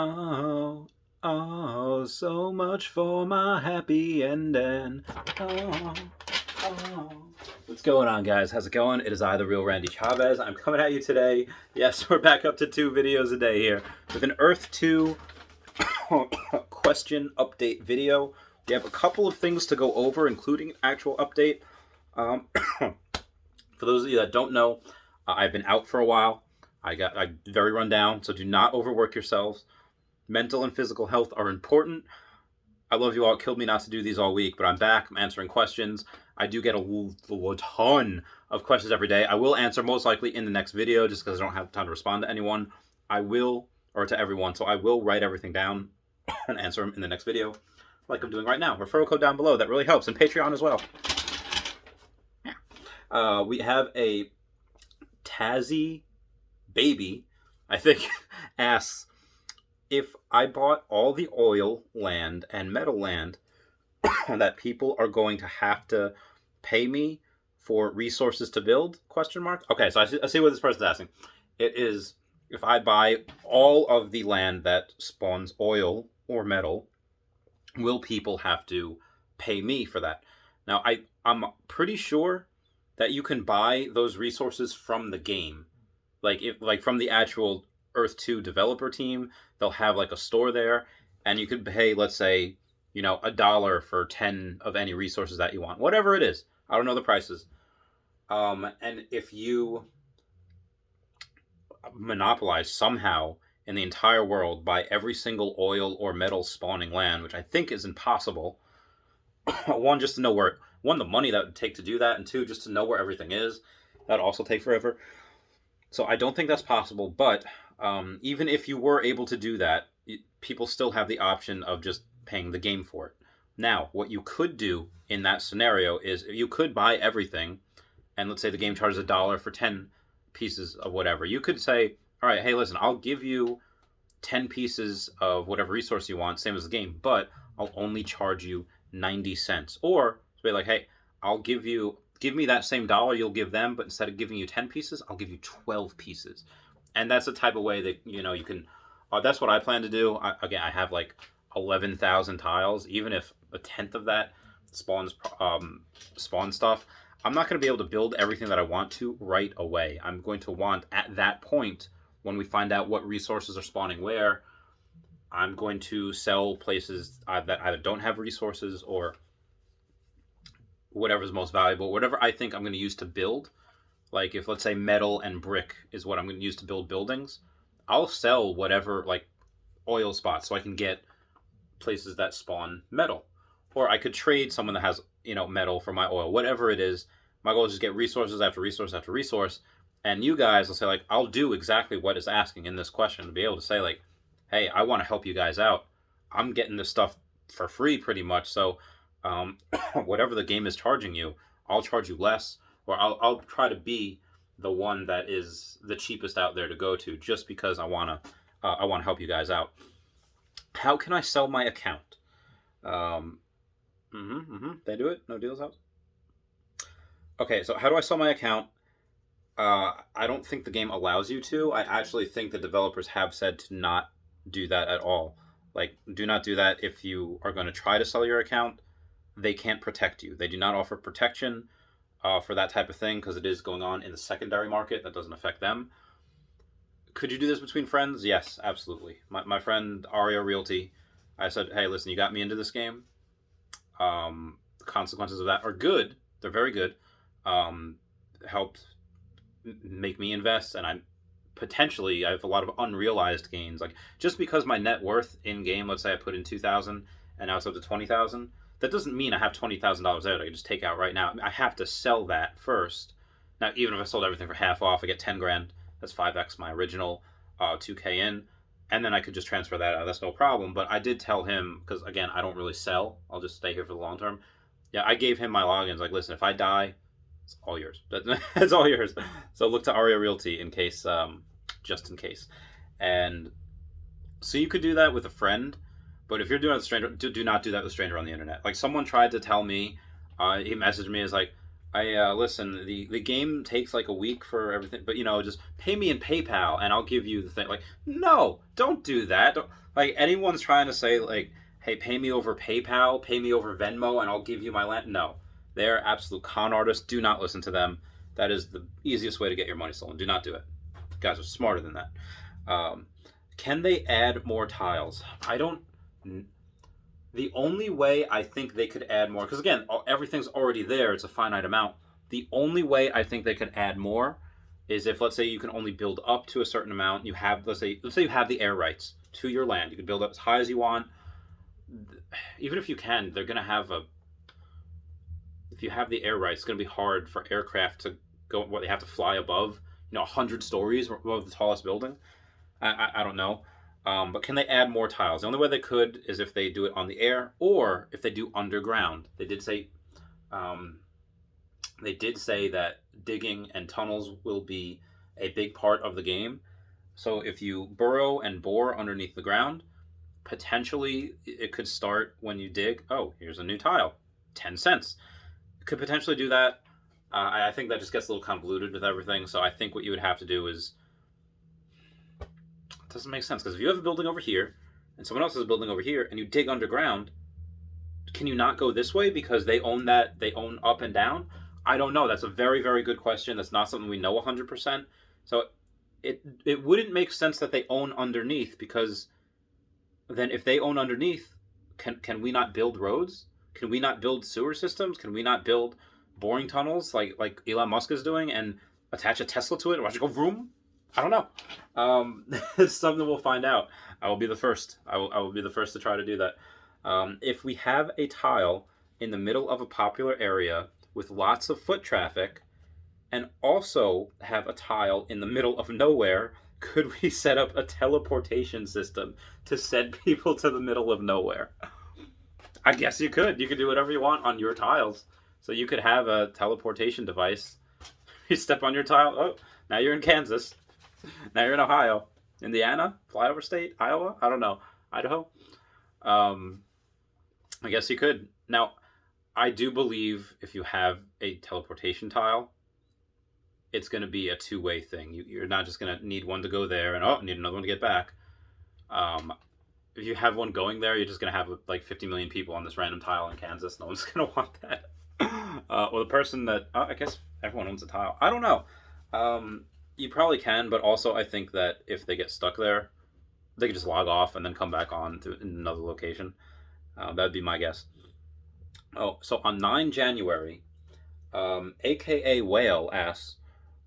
Oh, oh, so much for my happy ending. Oh, oh. What's going on, guys? How's it going? It is I, the real Randy Chavez. I'm coming at you today. Yes, we're back up to 2 videos a day here with an Earth 2 question update video. We have a couple of things to go over, including an actual update. For those of you that don't know, I've been out for a while. I very run down, so do not overwork yourselves. Mental and physical health are important. I love you all. It killed me not to do these all week, but I'm back. I'm answering questions. I do get a ton of questions every day. I will answer most likely in the next video just because I don't have time to respond to anyone. Or to everyone, so I will write everything down and answer them in the next video like I'm doing right now. Referral code down below. That really helps. And Patreon as well. We have a Tazzy Baby, I think, asks, if I bought all the oil land and metal land that people are going to have to pay me for resources to build? Question mark. Okay, so I see what this person's asking. It is, if I buy all of the land that spawns oil or metal, will people have to pay me for that? Now, I'm pretty sure that you can buy those resources from the game. Like from the actual Earth 2 developer team, they'll have like a store there, and you could pay, let's say, $1 for 10 of any resources that you want, whatever it is. I don't know the prices. And if you monopolize somehow in the entire world by every single oil or metal spawning land, which I think is impossible. One, just to know the money that would take to do that, and two, just to know where everything is. That'd also take forever. So I don't think that's possible, but even if you were able to do that, people still have the option of just paying the game for it. Now, what you could do in that scenario is you could buy everything, and let's say the game charges $1 for 10 pieces of whatever. You could say, all right, hey, listen, I'll give you 10 pieces of whatever resource you want, same as the game, but I'll only charge you 90 cents. Or be like, hey, give me that same dollar you'll give them, but instead of giving you 10 pieces, I'll give you 12 pieces. And that's the type of way that, you can, that's what I plan to do. I have like 11,000 tiles. Even if a tenth of that spawns stuff, I'm not going to be able to build everything that I want to right away. I'm going to want, at that point, when we find out what resources are spawning where, I'm going to sell places that either don't have resources or whatever's most valuable, whatever I think I'm going to use to build. Like if, let's say, metal and brick is what I'm going to use to build buildings, I'll sell whatever, like oil spots, so I can get places that spawn metal. Or I could trade someone that has, metal for my oil, whatever it is. My goal is just get resources after resource after resource. And you guys will say, like, I'll do exactly what is asking in this question, to be able to say, like, hey, I want to help you guys out. I'm getting this stuff for free pretty much. So whatever the game is charging you, I'll charge you less, or I'll try to be the one that is the cheapest out there to go to, just because I want to help you guys out. How can I sell my account? They do it? No deals out? Okay, so how do I sell my account? I don't think the game allows you to. I actually think the developers have said to not do that at all. Like, do not do that if you are going to try to sell your account. They can't protect you. They do not offer protection for that type of thing, because it is going on in the secondary market. That doesn't affect them. Could you do this between friends? Yes, absolutely. My friend Aria Realty, I said, hey, listen, you got me into this game. The consequences of that are good. They're very good. Helped make me invest, and I have a lot of unrealized gains. Like, just because my net worth in game, let's say I put in 2,000 and now it's up to 20,000, that doesn't mean I have $20,000 there that I can just take out right now. I have to sell that first. Now, even if I sold everything for half off, I get 10 grand. That's 5x my original 2K in, and then I could just transfer that out. That's no problem. But I did tell him, because again, I don't really sell. I'll just stay here for the long term. Yeah, I gave him my logins. Like, listen, if I die, it's all yours. It's all yours. So look to Aria Realty in case, just in case. And so you could do that with a friend, but if you're doing it with a stranger, do not do that with a stranger on the internet. Like, someone tried to tell me, he messaged me, as like, I listen. The game takes like a week for everything, but just pay me in PayPal and I'll give you the thing. Like, no, don't do that. Don't, like anyone's trying to say like, hey, pay me over PayPal, pay me over Venmo, and I'll give you my land. No, they're absolute con artists. Do not listen to them. That is the easiest way to get your money stolen. Do not do it. Guys are smarter than that. Um, can they add more tiles? I don't. The only way I think they could add more, because again, everything's already there, it's a finite amount. The only way I think they could add more is if, let's say, you can only build up to a certain amount. You have, let's say you have the air rights to your land. You can build up as high as you want. Even if you can, they're going to have a. If you have the air rights, it's going to be hard for aircraft to go. What they have to fly above, 100 stories above the tallest building. I don't know. But can they add more tiles? The only way they could is if they do it on the air or if they do underground. Um, they did say that digging and tunnels will be a big part of the game. So if you burrow and bore underneath the ground, potentially it could start when you dig. Oh, here's a new tile, 10 cents. Could potentially do that. I think that just gets a little convoluted with everything. So I think what you would have to do is it doesn't make sense because if you have a building over here and someone else has a building over here and you dig underground, can you not go this way because they own that? They own up and down. I don't know. That's a very, very good question. That's not something we know 100%. So it wouldn't make sense that they own underneath, because then if they own underneath, can we not build roads? Can we not build sewer systems? Can we not build boring tunnels like Elon Musk is doing and attach a Tesla to it and watch it go vroom? I don't know. It's something we'll find out. I will be the first. I will be the first to try to do that. If we have a tile in the middle of a popular area with lots of foot traffic, and also have a tile in the middle of nowhere, could we set up a teleportation system to send people to the middle of nowhere? I guess you could. You could do whatever you want on your tiles. So you could have a teleportation device. You step on your tile. Oh, now you're in Kansas. Now you're in Ohio. Indiana? Flyover state? Iowa? I don't know. Idaho? Um, I guess you could. Now, I do believe if you have a teleportation tile, it's going to be a two-way thing. You're not just going to need one to go there and need another one to get back. Um, if you have one going there, you're just going to have like 50 million people on this random tile in Kansas. No one's going to want that. Or the person that I guess everyone owns a tile. I don't know. You probably can, but also I think that if they get stuck there, they can just log off and then come back on to another location. That'd be my guess. Oh, so on 9 January, AKA Whale asks,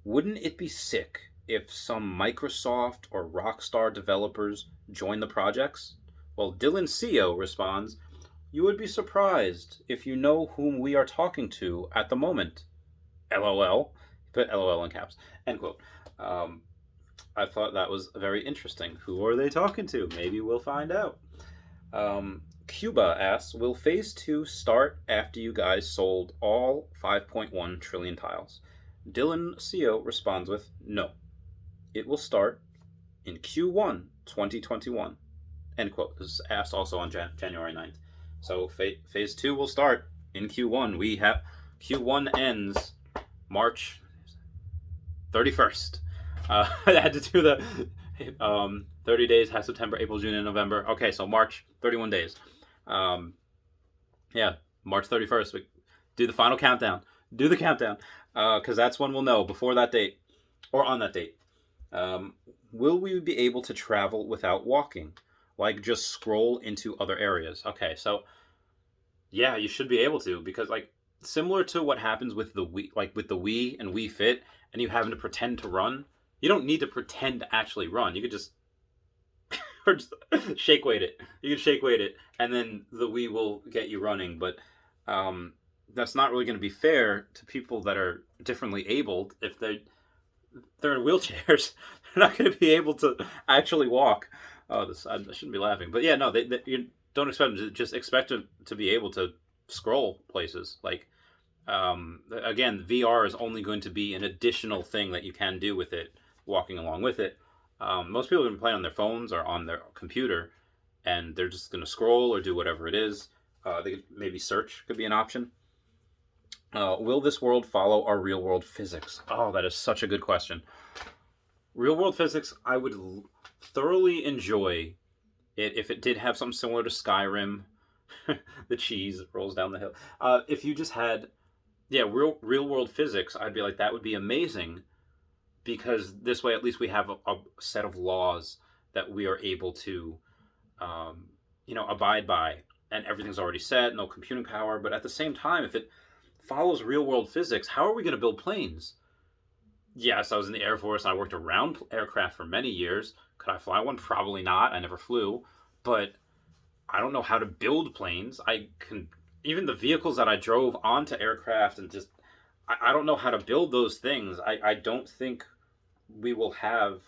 wouldn't it be sick if some Microsoft or Rockstar developers join the projects? Well, Dylan CEO responds, you would be surprised if you know whom we are talking to at the moment. LOL. Put LOL in caps. End quote. I thought that was very interesting. Who are they talking to? Maybe we'll find out. Cuba asks, will Phase 2 start after you guys sold all 5.1 trillion tiles? Dylan CEO responds with, no. It will start in Q1 2021. End quote. This is asked also on January 9th. So Phase 2 will start in Q1. We have Q1 ends March 31st. I had to do the 30 days, has September, April, June, and November. Okay, so March, 31 days. Yeah, March 31st. We do the final countdown. Do the countdown. Because that's when we'll know, before that date, or on that date. Will we be able to travel without walking? Like, just scroll into other areas? Okay, so, yeah, you should be able to, because, like, similar to what happens with the Wii, like with the Wii and Wii Fit, and you having to pretend to run, you don't need to pretend to actually run. You could just, or just shake weight it. You can shake weight it, and then the Wii will get you running. But that's not really going to be fair to people that are differently abled. If they're in wheelchairs, they're not going to be able to actually walk. Oh, I shouldn't be laughing, but yeah, no, you don't expect them to, just expect them to be able to scroll places. Like, again, VR is only going to be an additional thing that you can do with it, walking along with it. Most people are going to play on their phones or on their computer, and they're just going to scroll or do whatever it is. They could maybe search could be an option. Will this world follow our real world physics? Oh, that is such a good question. Real world physics, I would thoroughly enjoy it if it did have something similar to Skyrim. The cheese rolls down the hill. If you just had, yeah, real world physics, I'd be like, that would be amazing, because this way at least we have a set of laws that we are able to, um, abide by, and everything's already set, no computing power. But at the same time, if it follows real world physics, how are we going to build planes? Yes, I was in the Air Force and I worked around aircraft for many years. Could I fly one? Probably not. I never flew. But I don't know how to build planes. I can, even the vehicles that I drove onto aircraft, and just, I don't know how to build those things. I don't think we will have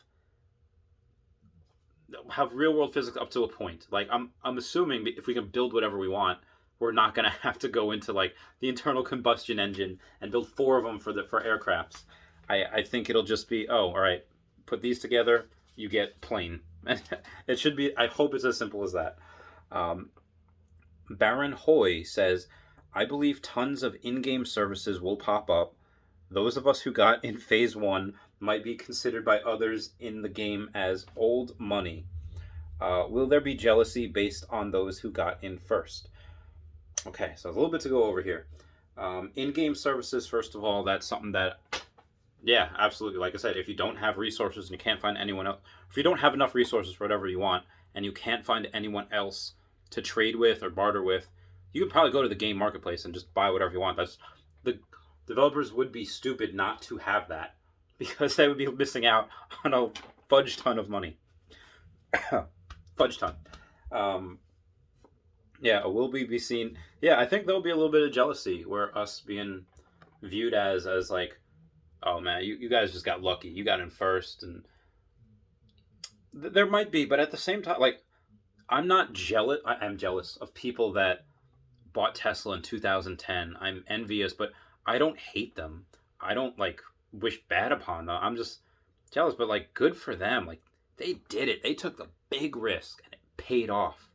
real world physics up to a point. Like, I'm assuming if we can build whatever we want, we're not gonna have to go into like the internal combustion engine and build four of them for aircrafts. I think it'll just be, oh, all right, put these together, you get plane. It should be. I hope it's as simple as that. Um, Baron Hoy says, I believe tons of in-game services will pop up. Those of us who got in phase one might be considered by others in the game as old money. Will there be jealousy based on those who got in first? Okay, so a little bit to go over here. In-game services, first of all, that's something that, yeah, absolutely. Like I said, if you don't have resources and you can't find anyone else, if you don't have enough resources for whatever you want, and you can't find anyone else to trade with or barter with, you can probably go to the game marketplace and just buy whatever you want. That's the developers would be stupid not to have that, because they would be missing out on a fudge ton of money. Fudge ton. Um, yeah, will we be seen? Yeah, I think there'll be a little bit of jealousy where us being viewed as like, oh man, you guys just got lucky. You got in first, and there might be, but at the same time, like, I'm not jealous. I am jealous of people that bought Tesla in 2010. I'm envious, but I don't hate them. I don't like wish bad upon them. I'm just jealous, but like, good for them. Like, they did it. They took the big risk and it paid off.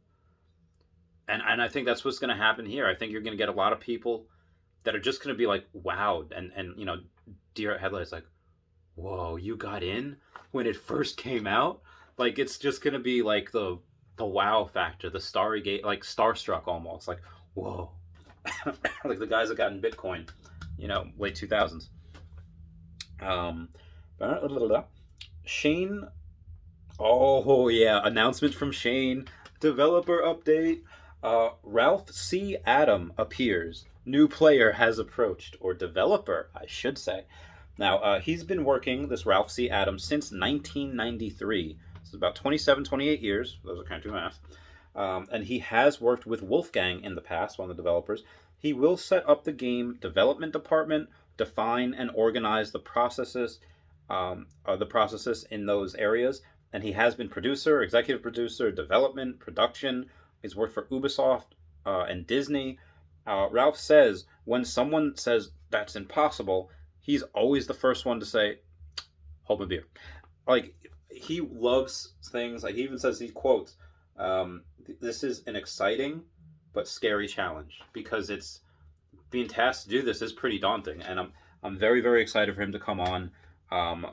And I think that's what's going to happen here. I think you're going to get a lot of people that are just going to be like wowed, and deer headlights, like, whoa, you got in when it first came out. Like, it's just going to be like the wow factor, the starry gate, like starstruck almost, like, whoa. Like the guys that got in Bitcoin, late 2000s. um Shane. Oh yeah, announcement from Shane. Developer update. Ralph C. Adam appears. New player has approached, or developer, I should say. Now, he's been working, this Ralph C. Adam, since 1993. So about 27, 28 years. Those are kind of two math. And he has worked with Wolfgang in the past, one of the developers. He will set up the game development department, define and organize the processes in those areas. And he has been producer, executive producer, development, production. He's worked for Ubisoft and Disney. Ralph says when someone says that's impossible, he's always the first one to say, "Hold my beer." Like, he loves things. Like, he even says, these quotes, "This is an exciting but scary challenge," because it's being tasked to do this is pretty daunting, and I'm very, very excited for him to come on.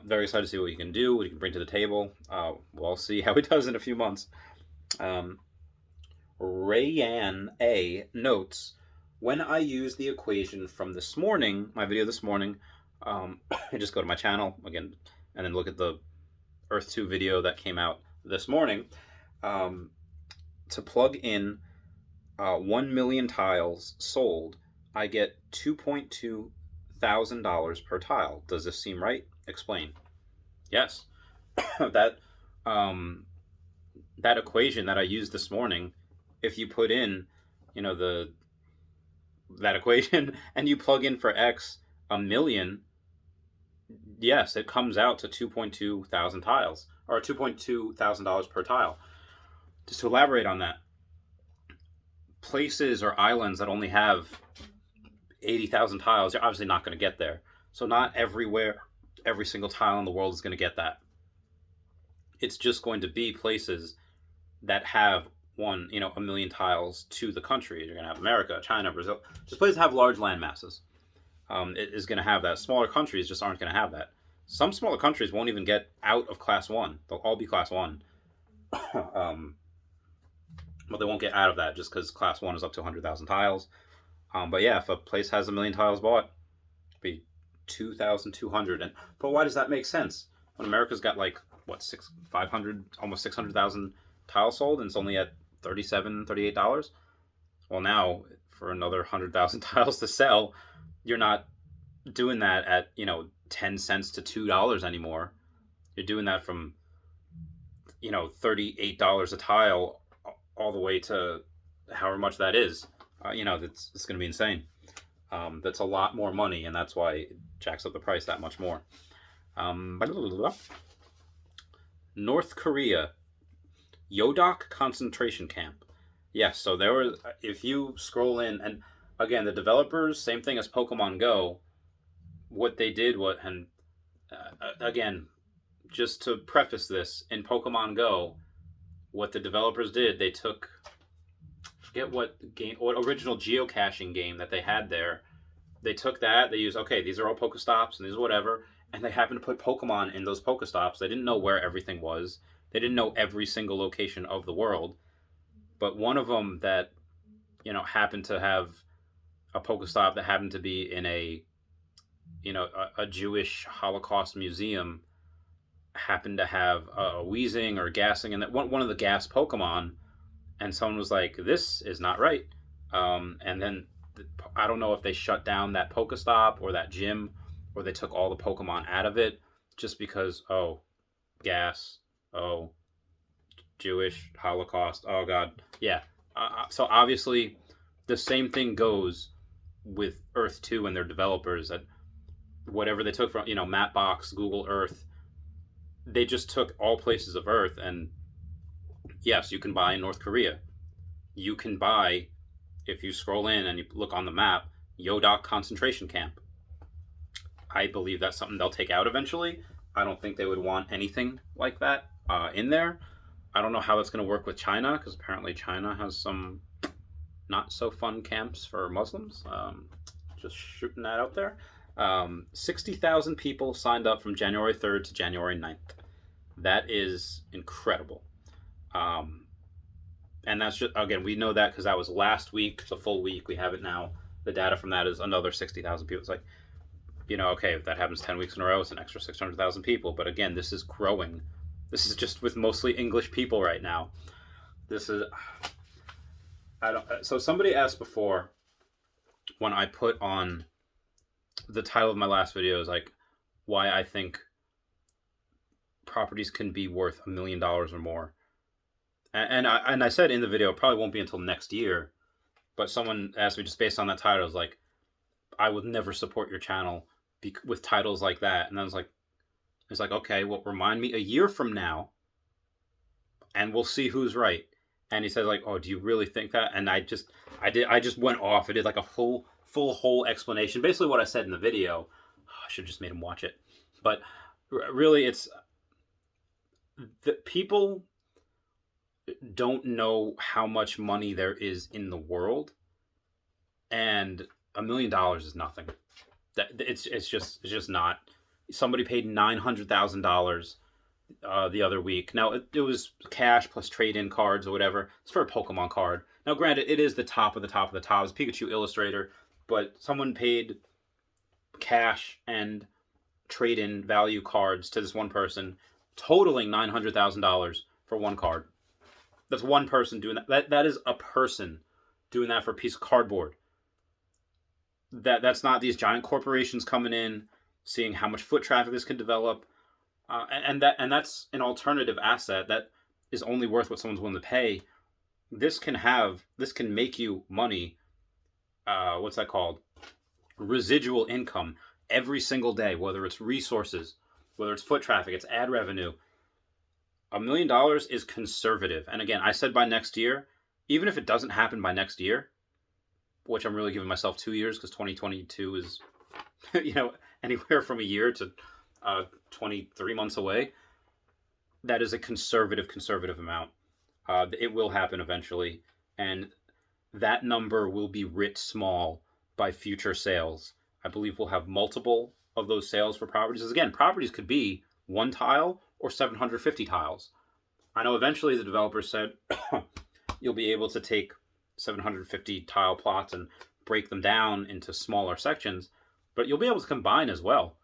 Very excited to see what he can do, what he can bring to the table. We'll see how he does in a few months. Rayanne A notes, when I use the equation from this morning, my video this morning, I just go to my channel again and then look at the Earth 2 video that came out this morning, to plug in 1 million tiles sold, I get $2,200 per tile. Does this seem right? Explain. Yes. that that equation that I used this morning, if you put in, that equation and you plug in for X, a million, yes, it comes out to 2.2 thousand tiles, or $2,200 per tile. Just to elaborate on that, places or islands that only have 80,000 tiles, you're obviously not going to get there. So not everywhere, every single tile in the world is going to get that. It's just going to be places that have a million tiles to the country. You're going to have America, China, Brazil, just places that have large land masses. is going to have that. Smaller countries just aren't going to have that. Some smaller countries won't even get out of Class 1. They'll all be Class 1. But they won't get out of that just because Class 1 is up to 100,000 tiles. But yeah, if a place has 1,000,000 tiles bought, it'd be 2,200. But why does that make sense? When America's got like, what, 500, almost 600,000 tiles sold, and it's only at $37, $38? Well, now, for another 100,000 tiles to sell, you're not doing that at, 10 cents to $2 anymore. You're doing that from, $38 a tile all the way to however much that is. It's going to be insane. That's a lot more money, and that's why it jacks up the price that much more. North Korea, Yodok concentration camp. Yes, so there were, if you scroll in, and again, the developers, same thing as Pokemon Go, what they did, again, just to preface this, in Pokemon Go, what the developers did, they took, forget what original geocaching game that they had there, they took that, they used, okay, these are all Pokestops, and these are whatever, and they happened to put Pokemon in those Pokestops. They didn't know where everything was. They didn't know every single location of the world. But one of them that, happened to have a Pokestop that happened to be in a Jewish Holocaust museum, happened to have a wheezing or gassing, and that one of the gas Pokemon, and someone was like, "This is not right." And then I don't know if they shut down that Pokestop or that gym, or they took all the Pokemon out of it just because, gas, Jewish Holocaust, oh God, yeah. So obviously, the same thing goes with Earth 2 and their developers, that whatever they took from, Mapbox, Google Earth, they just took all places of Earth, and yes, you can buy in North Korea. You can buy, if you scroll in and you look on the map, Yodok concentration camp. I believe that's something they'll take out eventually. I don't think they would want anything like that in there. I don't know how that's going to work with China, because apparently China has some not so fun camps for Muslims. Just shooting that out there. 60,000 people signed up from January 3rd to January 9th. That is incredible. And that's just, again, we know that because that was last week, the full week. We have it now. The data from that is another 60,000 people. It's like, okay, if that happens 10 weeks in a row, it's an extra 600,000 people. But again, this is growing. This is just with mostly English people right now. This is, so somebody asked before, when I put on the title of my last video, is like, why I think properties can be worth $1 million or more. And I said in the video, it probably won't be until next year. But someone asked me just based on that title, I was like, I would never support your channel with titles like that. And I was like, it's like, okay, well, remind me a year from now, and we'll see who's right. And he said, like, oh, do you really think that? And I just went off. I did like a full whole explanation, basically what I said in the video. I should have just made him watch it. But really, it's the people don't know how much money there is in the world, and $1 million is nothing. That it's just not. Somebody paid $900,000 the other week. Now it was cash plus trade-in cards or whatever. It's for a Pokemon card. Now, granted, it is the top of the top of the top. It's Pikachu Illustrator, but someone paid cash and trade-in value cards to this one person, totaling $900,000 for one card. That's one person doing that. That is a person doing that for a piece of cardboard. That's not these giant corporations coming in, seeing how much foot traffic this can develop, and that's an alternative asset that is only worth what someone's willing to pay. This can make you money. What's that called? Residual income every single day, whether it's resources, whether it's foot traffic, it's ad revenue. $1 million is conservative. And again, I said by next year, even if it doesn't happen by next year, which I'm really giving myself 2 years, because 2022 is, anywhere from a year to 23 months away. That is a conservative amount. It will happen eventually, and that number will be writ small by future sales. I believe we'll have multiple of those sales for properties. Because again, properties could be 1 tile or 750 tiles. I know eventually the developers said you'll be able to take 750 tile plots and break them down into smaller sections, but you'll be able to combine as well.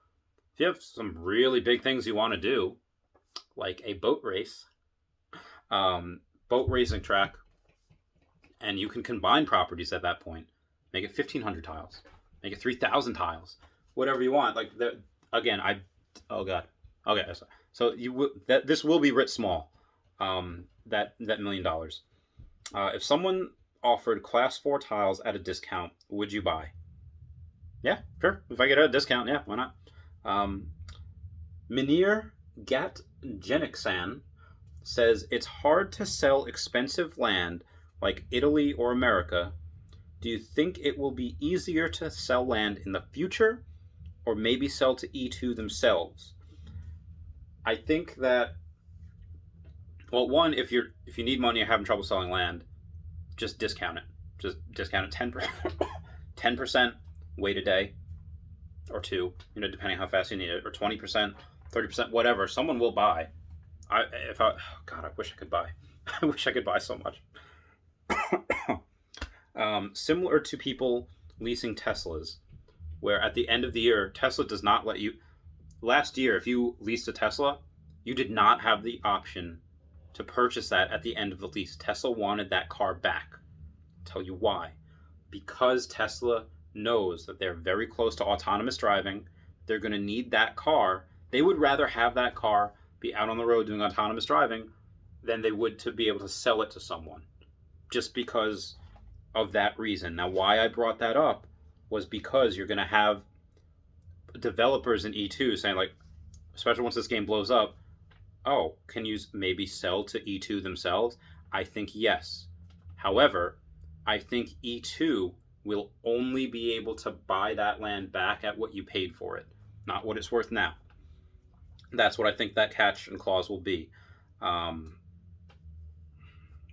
If you have some really big things you want to do, like a boat race, boat racing track, and you can combine properties at that point, make it 1,500 tiles, make it 3,000 tiles, whatever you want. Like again, oh god, okay, so this will be writ small. That $1 million. If someone offered class 4 tiles at a discount, would you buy? Yeah, sure. If I get a discount, yeah, why not? Minir Gatjeniksan says it's hard to sell expensive land like Italy or America. Do you think it will be easier to sell land in the future, or maybe sell to E2 themselves? I think that, well, one, if you need money, you're having trouble selling land, just discount it. Just discount it 10%, wait a day or two, depending how fast you need it, or 20%, 30%, whatever. Someone will buy. I wish I could buy. I wish I could buy so much. Similar to people leasing Teslas, where at the end of the year, Tesla does not let you. Last year, if you leased a Tesla, you did not have the option to purchase that at the end of the lease. Tesla wanted that car back. I'll tell you why. Because Tesla knows that they're very close to autonomous driving. They're going to need that car. They would rather have that car be out on the road doing autonomous driving than they would to be able to sell it to someone. Just because of that reason. Now, why I brought that up was because you're going to have developers in E2 saying, like, especially once this game blows up, oh, can you maybe sell to E2 themselves? I think yes. However, I think E2 will only be able to buy that land back at what you paid for it, not what it's worth now. That's what I think that catch and clause will be.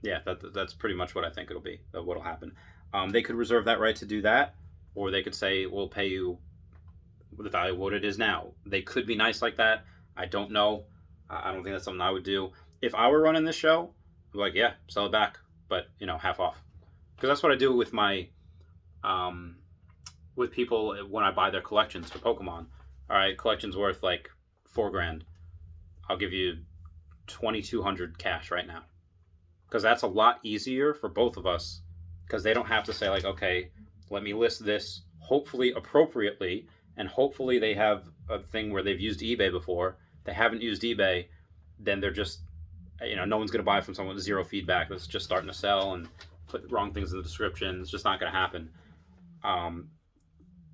Yeah, that's pretty much what I think it'll be, what'll happen. They could reserve that right to do that, or they could say, we'll pay you the value of what it is now. They could be nice like that. I don't know. I don't think that's something I would do. If I were running this show, I'd be like, yeah, sell it back, but, half off. Because that's what I do with my, with people when I buy their collections for Pokemon. All right, collection's worth like $4,000. I'll give you 2,200 cash right now. Because that's a lot easier for both of us. Because they don't have to say, like, okay, let me list this, hopefully appropriately, and hopefully they have a thing where they've used eBay before. They haven't used eBay, then they're just, no one's going to buy from someone with zero feedback that's just starting to sell and put wrong things in the description. It's just not going to happen.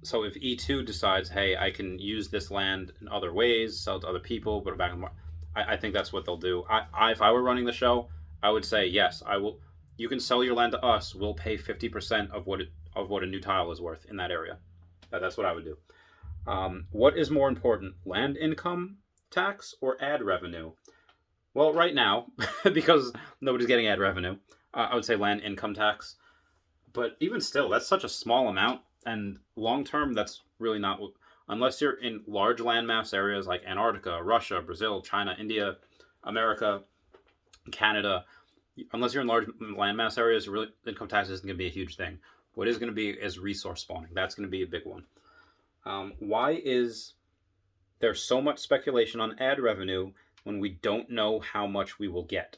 So if E2 decides, hey, I can use this land in other ways, sell it to other people, put it back in the market, I think that's what they'll do. If I were running the show, I would say, yes, I will. You can sell your land to us. We'll pay 50% of what a new tile is worth in that area. That's what I would do. What is more important, land income tax or ad revenue? Well, right now, because nobody's getting ad revenue, I would say land income tax. But even still, that's such a small amount, and long term, that's really not. Unless you're in large landmass areas like Antarctica, Russia, Brazil, China, India, America, Canada. Unless you're in large landmass areas, really, income tax isn't going to be a huge thing. What is going to be is resource spawning. That's going to be a big one. Why is there so much speculation on ad revenue when we don't know how much we will get?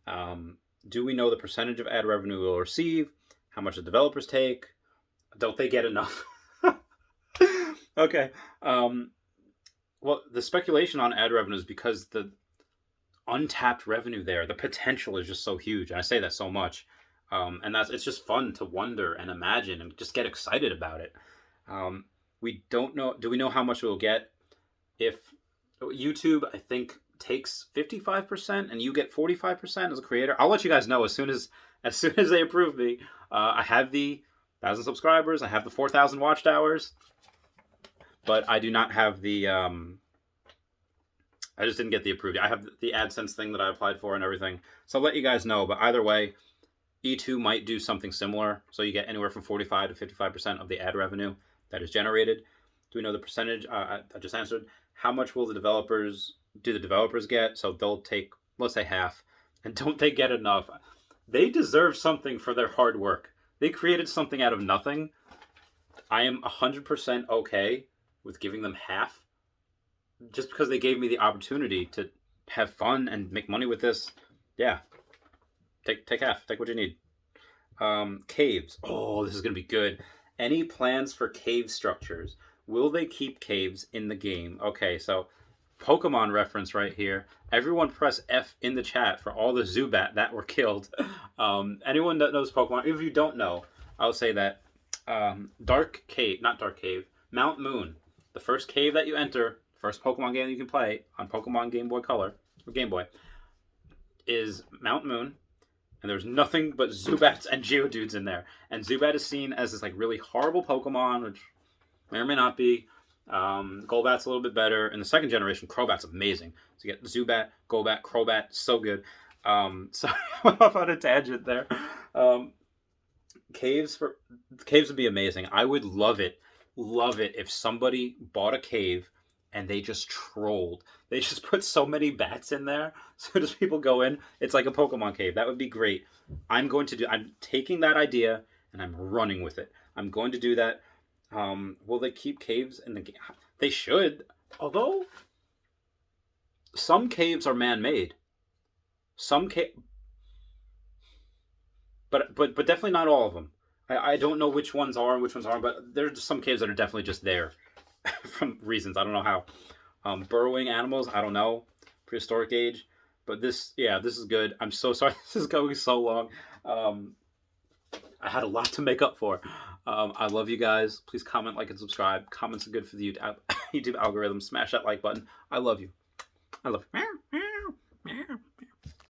Do we know the percentage of ad revenue we'll receive? How much the developers take? Don't they get enough? Okay. Well, the speculation on ad revenue is because the untapped revenue there, the potential is just so huge. And I say that so much. And it's just fun to wonder and imagine and just get excited about it. We don't know. Do we know how much we'll get? If YouTube, I think, takes 55% and you get 45% as a creator, I'll let you guys know as soon as they approve me. I have the 1,000 subscribers. I have the 4,000 watch hours. But I do not have the... I just didn't get the approved. I have the AdSense thing that I applied for and everything. So I'll let you guys know. But either way, E2 might do something similar. So you get anywhere from 45 to 55% of the ad revenue. that is generated? Do we know the percentage? I just answered. How much will the developers get? So they'll take, let's say, half. And don't they get enough? They deserve something for their hard work. They created something out of nothing. I am 100% okay with giving them half, just because they gave me the opportunity to have fun and make money with this. Yeah, take half. Take what you need. Caves. Oh, this is gonna be good. Any plans for cave structures? Will they keep caves in the game? Okay, so Pokemon reference right here. Everyone press F in the chat for all the Zubat that were killed. Anyone that knows Pokemon, if you don't know, I'll say that not Dark Cave, Mount Moon, the first cave that you enter, first Pokemon game you can play on Pokemon Game Boy Color, or Game Boy, is Mount Moon, and there's nothing but Zubats and Geodudes in there. And Zubat is seen as this like really horrible Pokemon, which may or may not be. Golbat's a little bit better. In the second generation, Crobat's amazing. So you get Zubat, Golbat, Crobat, so good. Sorry, I went off on a tangent there. Caves would be amazing. I would love it if somebody bought a cave and they just trolled. They just put so many bats in there, so just people go in. It's like a Pokemon cave. That would be great. I'm taking that idea and I'm running with it. I'm going to do that. Will they keep caves in the game? They should. Although some caves are man-made. But definitely not all of them. I don't know which ones are and which ones aren't, but there's some caves that are definitely just there from reasons. I don't know how. Burrowing animals, I don't know. Prehistoric age. But this is good. I'm so sorry this is going so long. I had a lot to make up for. I love you guys. Please comment, like, and subscribe. Comments are good for the YouTube algorithm. Smash that like button. I love you. I love you.